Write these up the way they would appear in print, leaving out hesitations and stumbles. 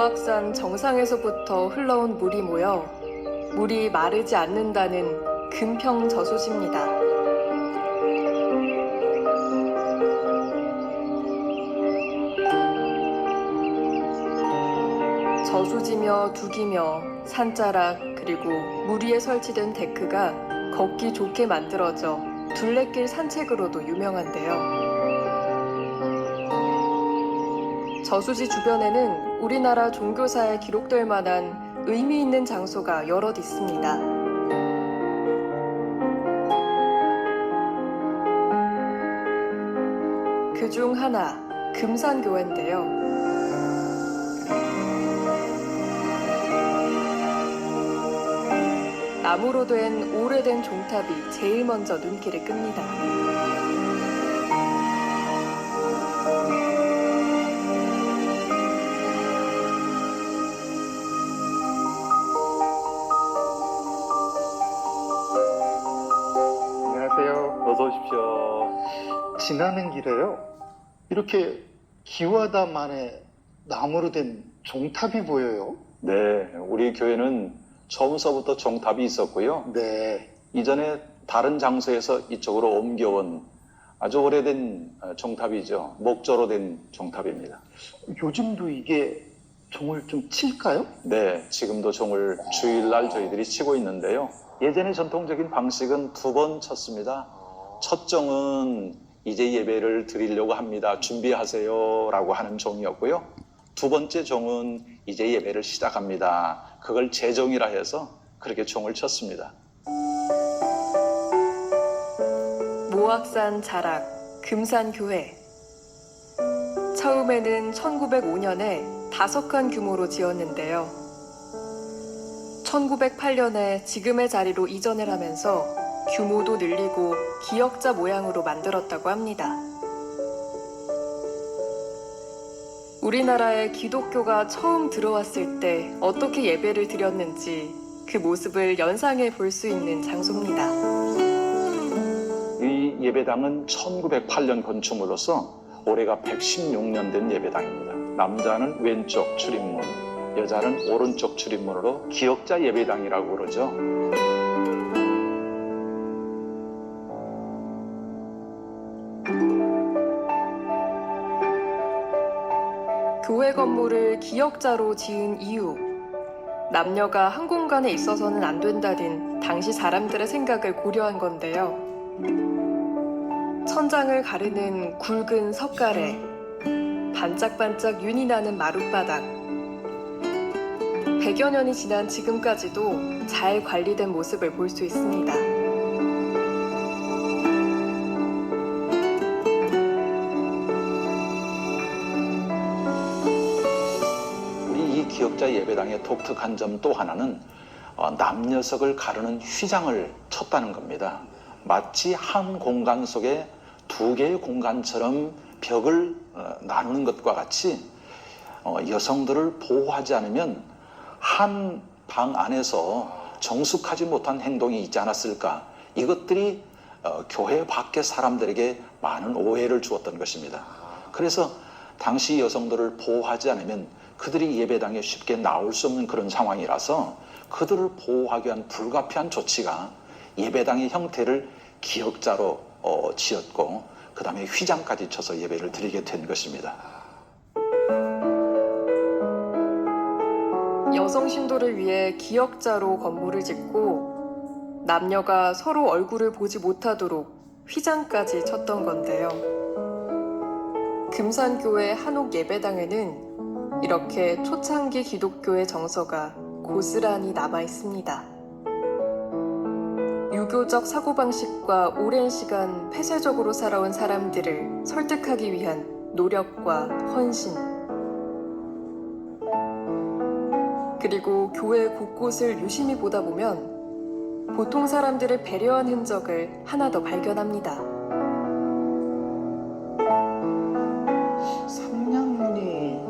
모악산 정상에서부터 흘러온 물이 모여 물이 마르지 않는다는 금평 저수지입니다. 저수지며 둑이며 산자락 그리고 물 위에 설치된 데크가 걷기 좋게 만들어져 둘레길 산책으로도 유명한데요. 저수지 주변에는 우리나라 종교사에 기록될 만한 의미 있는 장소가 여럿 있습니다. 그중 하나, 금산교회인데요. 나무로 된 오래된 종탑이 제일 먼저 눈길을 끕니다. 안녕하세요. 어서 오십시오. 지나는 길에요. 이렇게 기와다만의 나무로 된 종탑이 보여요. 네, 우리 교회는 처음서부터 종탑이 있었고요. 네. 이전에 다른 장소에서 이쪽으로 옮겨온 아주 오래된 종탑이죠. 목조로 된 종탑입니다. 요즘도 이게 종을 좀 칠까요? 네, 지금도 종을 주일날 저희들이 치고 있는데요. 예전의 전통적인 방식은 2번 쳤습니다. 첫 종은 이제 예배를 드리려고 합니다. 준비하세요 라고 하는 종이었고요. 2번째 종은 이제 예배를 시작합니다. 그걸 제종이라 해서 그렇게 종을 쳤습니다. 모악산 자락, 금산교회. 처음에는 1905년에 5칸 규모로 지었는데요. 1908년에 지금의 자리로 이전을 하면서 규모도 늘리고 기역자 모양으로 만들었다고 합니다. 우리나라에 기독교가 처음 들어왔을 때 어떻게 예배를 드렸는지 그 모습을 연상해 볼 수 있는 장소입니다. 이 예배당은 1908년 건축물로서 올해가 116년 된 예배당입니다. 남자는 왼쪽 출입문, 여자는 오른쪽 출입문으로 기역자 예배당이라고 그러죠. 교회 건물을 기역자로 지은 이유. 남녀가 한 공간에 있어서는 안 된다는 당시 사람들의 생각을 고려한 건데요. 천장을 가르는 굵은 석가래, 반짝반짝 윤이 나는 마룻바닥. 100여 년이 지난 지금까지도 잘 관리된 모습을 볼 수 있습니다. 우리 이 기역자 예배당의 독특한 점 또 하나는 남녀석을 가르는 휘장을 쳤다는 겁니다. 마치 한 공간 속에 2개의 공간처럼 벽을 나누는 것과 같이 여성들을 보호하지 않으면 한 방 안에서 정숙하지 못한 행동이 있지 않았을까. 이것들이 교회 밖의 사람들에게 많은 오해를 주었던 것입니다. 그래서 당시 여성들을 보호하지 않으면 그들이 예배당에 쉽게 나올 수 없는 그런 상황이라서 그들을 보호하기 위한 불가피한 조치가 예배당의 형태를 기역자로 지었고 그 다음에 휘장까지 쳐서 예배를 드리게 된 것입니다. 여성 신도를 위해 기역자로 건물을 짓고 남녀가 서로 얼굴을 보지 못하도록 휘장까지 쳤던 건데요. 금산교회 한옥 예배당에는 이렇게 초창기 기독교의 정서가 고스란히 남아 있습니다. 유교적 사고방식과 오랜 시간 폐쇄적으로 살아온 사람들을 설득하기 위한 노력과 헌신, 그리고 교회 곳곳을 유심히 보다 보면 보통 사람들을 배려한 흔적을 하나 더 발견합니다. 삼양문이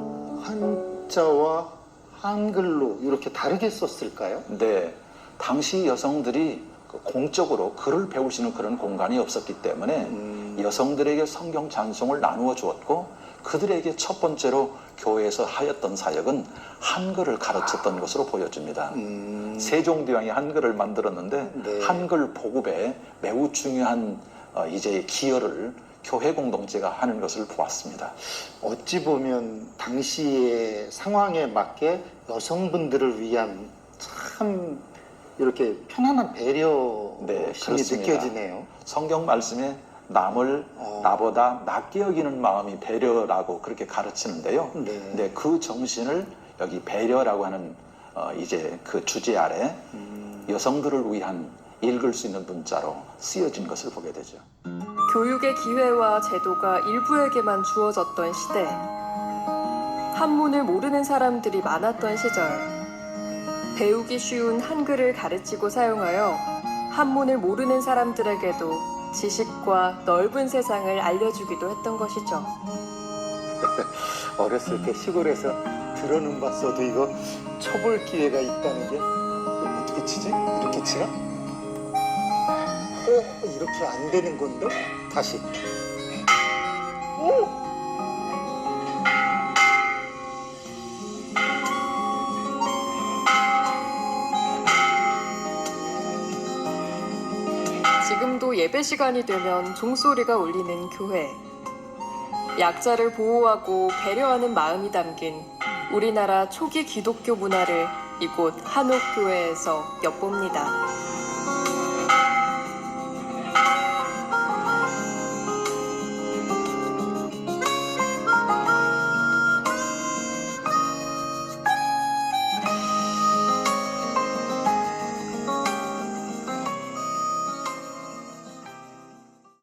한자와 한글로 이렇게 다르게 썼을까요? 네, 당시 여성들이 공적으로 글을 배울 수 있는 그런 공간이 없었기 때문에 여성들에게 성경 찬송을 나누어 주었고 그들에게 첫 번째로 교회에서 하였던 사역은 한글을 가르쳤던 것으로 보여집니다. 세종대왕이 한글을 만들었는데 네. 한글 보급에 매우 중요한 이제 기여를 교회 공동체가 하는 것을 보았습니다. 어찌 보면 당시의 상황에 맞게 여성분들을 위한 참 이렇게 편안한 배려심이 네, 그렇습니다. 느껴지네요. 성경 말씀에 남을 나보다 낫게 여기는 마음이 배려라고 그렇게 가르치는데요. 네. 근데 그 정신을 여기 배려라고 하는 이제 그 주제 아래 여성들을 위한 읽을 수 있는 문자로 쓰여진 것을 보게 되죠. 교육의 기회와 제도가 일부에게만 주어졌던 시대. 한문을 모르는 사람들이 많았던 시절. 배우기 쉬운 한글을 가르치고 사용하여 한문을 모르는 사람들에게도 지식과 넓은 세상을 알려주기도 했던 것이죠. 어렸을 때 시골에서 들어는 봤어도 이거 쳐볼 기회가 있다는 게 어떻게 치지? 이렇게 치나? 이렇게 안 되는 건데? 다시. 오! 지금도 예배 시간이 되면 종소리가 울리는 교회. 약자를 보호하고 배려하는 마음이 담긴 우리나라 초기 기독교 문화를 이곳 한옥교회에서 엿봅니다.